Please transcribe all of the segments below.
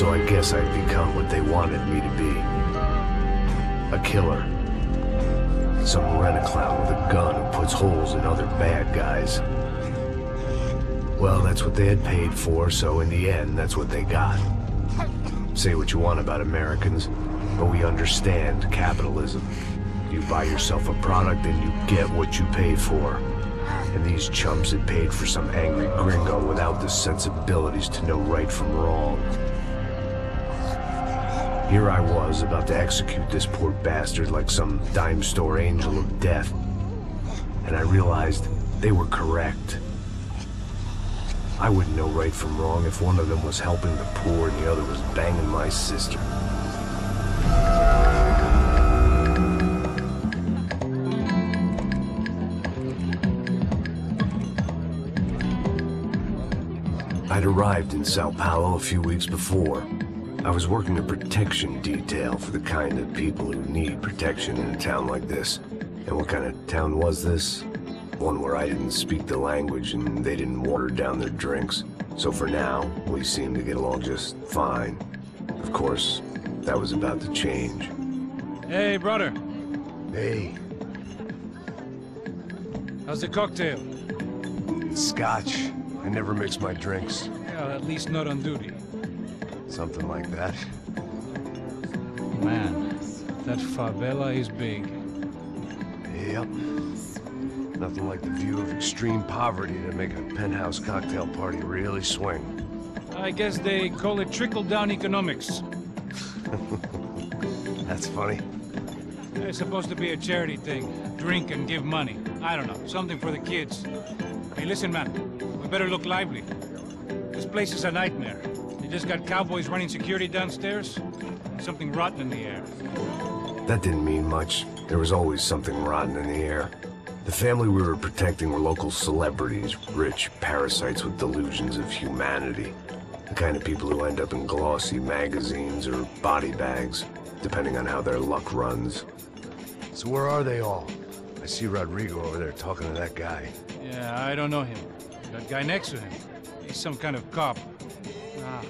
So I guess I'd become what they wanted me to be. A killer. Some rent-a-clown with a gun who puts holes in other bad guys. Well, that's what they had paid for, so in the end, that's what they got. Say what you want about Americans, but we understand capitalism. You buy yourself a product and you get what you pay for. And these chumps had paid for some angry gringo without the sensibilities to know right from wrong. Here I was, about to execute this poor bastard like some dime store angel of death. And I realized they were correct. I wouldn't know right from wrong if one of them was helping the poor and the other was banging my sister. I'd arrived in São Paulo a few weeks before. I was working a protection detail for the kind of people who need protection in a town like this. And what kind of town was this? One where I didn't speak the language and they didn't water down their drinks. So for now, we seemed to get along just fine. Of course, that was about to change. Hey, brother. Hey. How's the cocktail? Scotch. I never mix my drinks. Yeah, at least not on duty. Something like that. Man, that favela is big. Yep. Nothing like the view of extreme poverty to make a penthouse cocktail party really swing. I guess they call it trickle-down economics. That's funny. It's supposed to be a charity thing. Drink and give money. I don't know, something for the kids. Hey, listen, man. We better look lively. This place is a nightmare. They just got cowboys running security downstairs. And something rotten in the air. That didn't mean much. There was always something rotten in the air. The family we were protecting were local celebrities, rich parasites with delusions of humanity. The kind of people who end up in glossy magazines or body bags, depending on how their luck runs. So where are they all? I see Rodrigo over there talking to that guy. Yeah, I don't know him. That guy next to him. He's some kind of cop.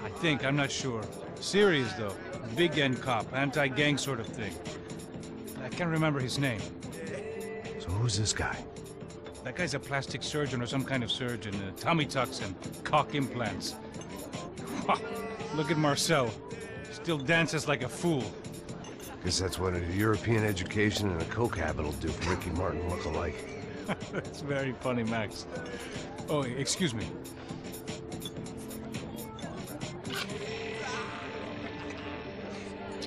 I think, I'm not sure. Serious, though. Big end cop, anti-gang sort of thing. I can't remember his name. So who's this guy? That guy's a plastic surgeon or some kind of surgeon. Tummy tucks and cock implants. Look at Marcel. Still dances like a fool. Guess that's what a European education and a coke habit will do for Ricky Martin look-alike. That's very funny, Max. Oh, excuse me.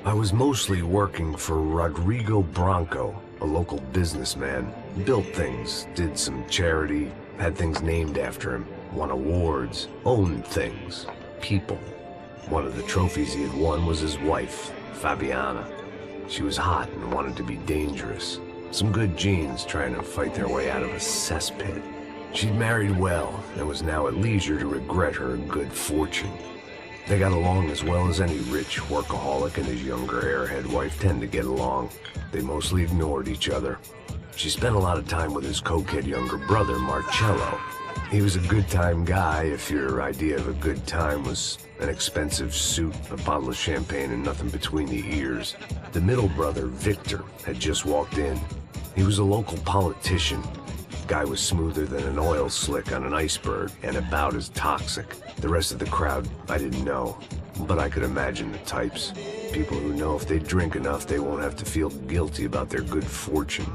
I was mostly working for Rodrigo Branco, a local businessman. Built things, did some charity, had things named after him, won awards, owned things, people. One of the trophies he had won was his wife, Fabiana. She was hot and wanted to be dangerous. Some good genes trying to fight their way out of a cesspit. She'd married well and was now at leisure to regret her good fortune. They got along as well as any rich workaholic and his younger airhead wife tend to get along. They mostly ignored each other. She spent a lot of time with his cokehead younger brother, Marcello. He was a good-time guy if your idea of a good time was an expensive suit, a bottle of champagne, and nothing between the ears. The middle brother, Victor, had just walked in. He was a local politician. Guy was smoother than an oil slick on an iceberg and about as toxic. The rest of the crowd, I didn't know, but I could imagine the types. People who know if they drink enough, they won't have to feel guilty about their good fortune.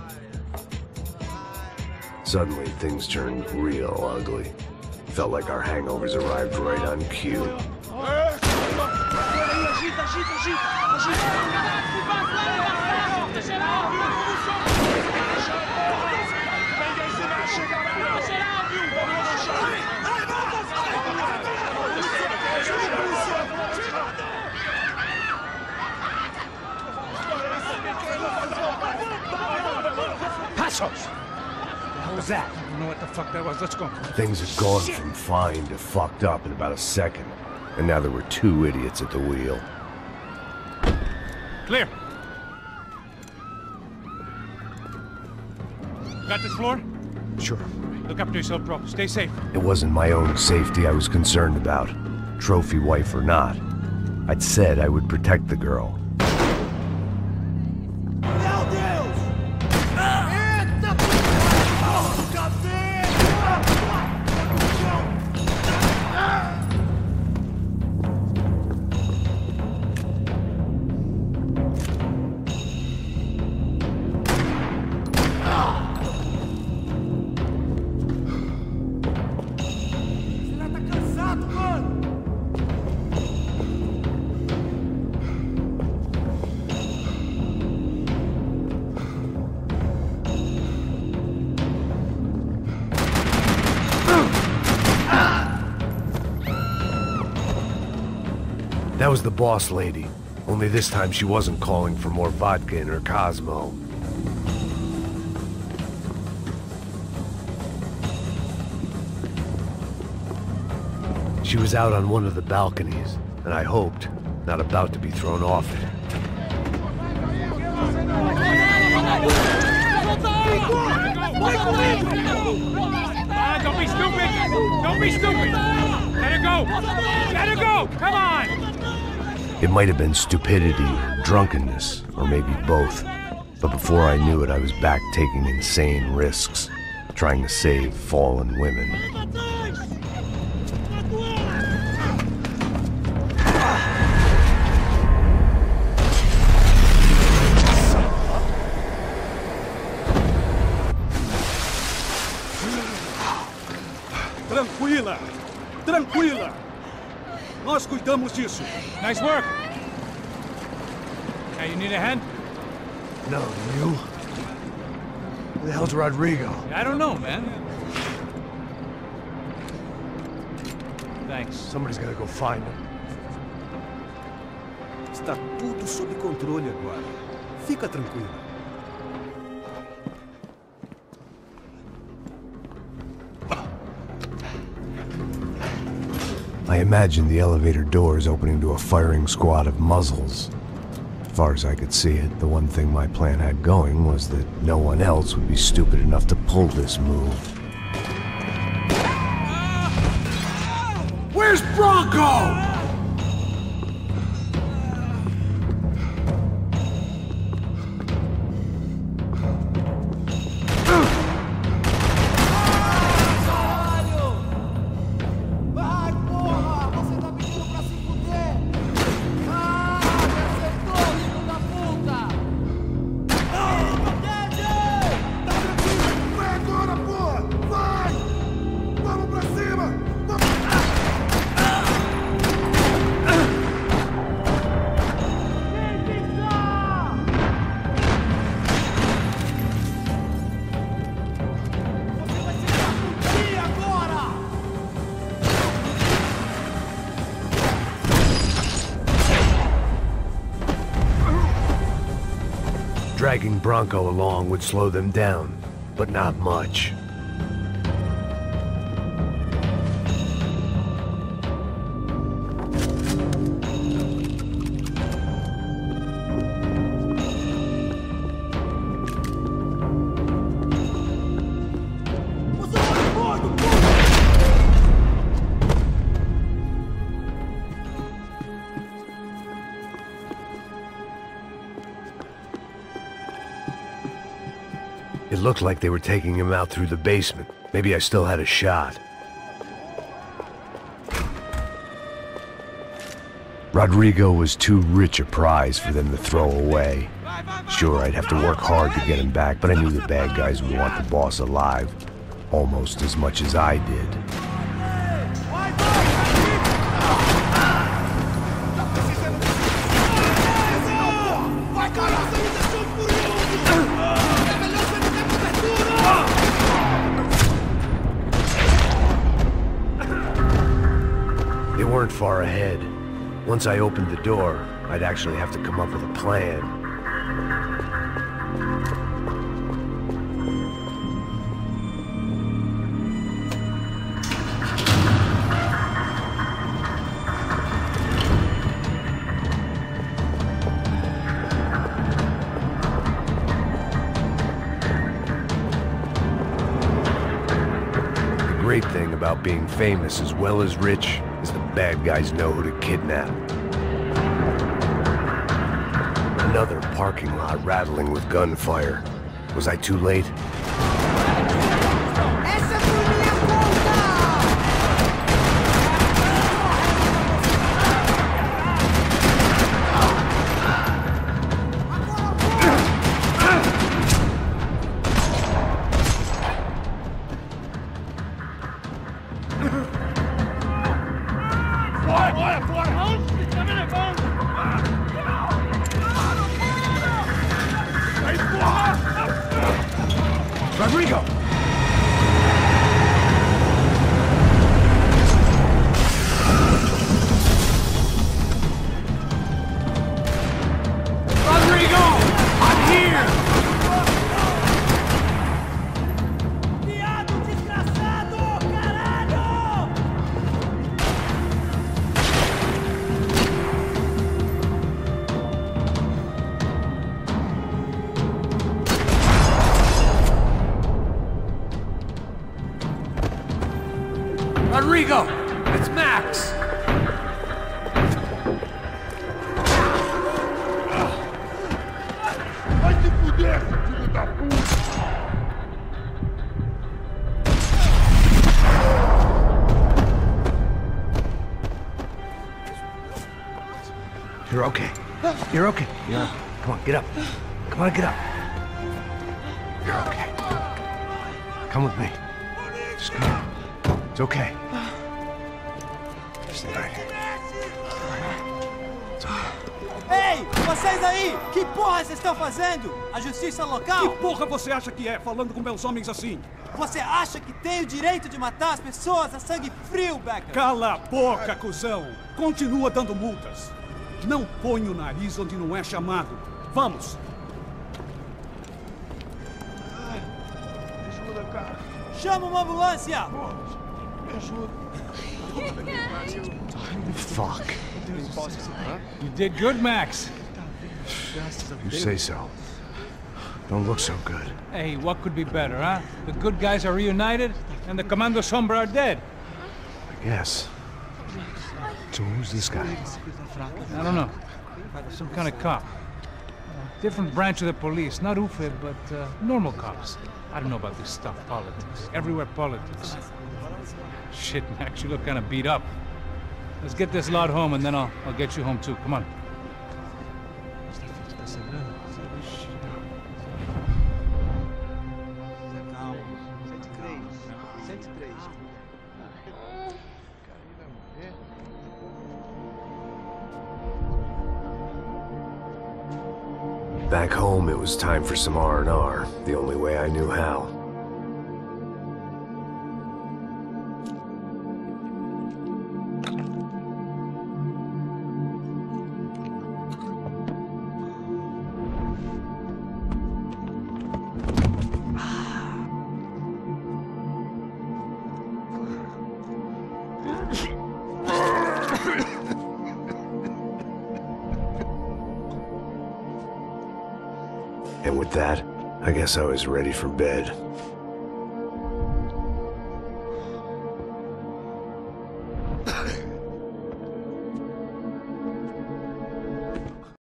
Suddenly, things turned real ugly. Felt like our hangovers arrived right on cue. Passos! What was that? I don't know what the fuck that was. Let's go. Things had gone from fine to fucked up in about a second. And now there were two idiots at the wheel. Clear. Got this floor? Sure. Look after yourself, bro. Stay safe. It wasn't my own safety I was concerned about, trophy wife or not. I'd said I would protect the girl. That was the boss lady. Only this time she wasn't calling for more vodka in her Cosmo. She was out on one of the balconies, and I hoped, not about to be thrown off it. Don't be stupid! Don't be stupid! Let her go! Let her go! Come on! It might have been stupidity, or drunkenness, or maybe both. But before I knew it, I was back taking insane risks, trying to save fallen women. Tranquila! Tranquila! Nós cuidamos disso. Nice work! Hey, you need a hand? No, you? Who the hell's Rodrigo? I don't know, man. Thanks. Somebody's gotta go find him. Está tudo sob controle agora. Fica tranquilo. I imagined the elevator doors opening to a firing squad of muzzles. As far as I could see it, the one thing my plan had going was that no one else would be stupid enough to pull this move. Where's Branco? Dragging Branco along would slow them down, but not much. It looked like they were taking him out through the basement. Maybe I still had a shot. Rodrigo was too rich a prize for them to throw away. Sure, I'd have to work hard to get him back, but I knew the bad guys would want the boss alive, almost as much as I did. They weren't far ahead. Once I opened the door, I'd actually have to come up with a plan. The great thing about being famous as well as rich is the bad guys know who to kidnap. Another parking lot rattling with gunfire. Was I too late? Essa foi minha conta! Rodrigo! Rodrigo! I'm here! Viado desgraçado! Caralho! Rodrigo! It's Max! Vai se fuder, filho da puta! You're okay. You're okay. Come on, get up. Come on, get up. You're okay. Come with me. Just come on. It's okay. Stay right here. It's okay. Ei, vocês aí! Que porra vocês estão fazendo? A justiça local? Que porra você acha que é, falando com meus homens assim? Você acha que tem o direito de matar as pessoas a sangue frio, Becker? Cala a boca, cuzão! Continua dando multas. Não põe o nariz onde não é chamado. Vamos! Me ajuda, cara. Chama uma ambulância! Me ajuda. Fuck. You did good, Max. You say so. Don't look so good. Hey, what could be better, huh? The good guys are reunited, and the Commando Sombra are dead. I guess. So who's this guy? I don't know. Some kind of cop. Different branch of the police. Not UFE, but normal cops. I don't know about this stuff, politics. Everywhere politics. Shit, Max, you look kind of beat up. Let's get this lot home, and then I'll get you home too. Come on. Back home, it was time for some R&R, the only way I knew how. And with that, I guess I was ready for bed.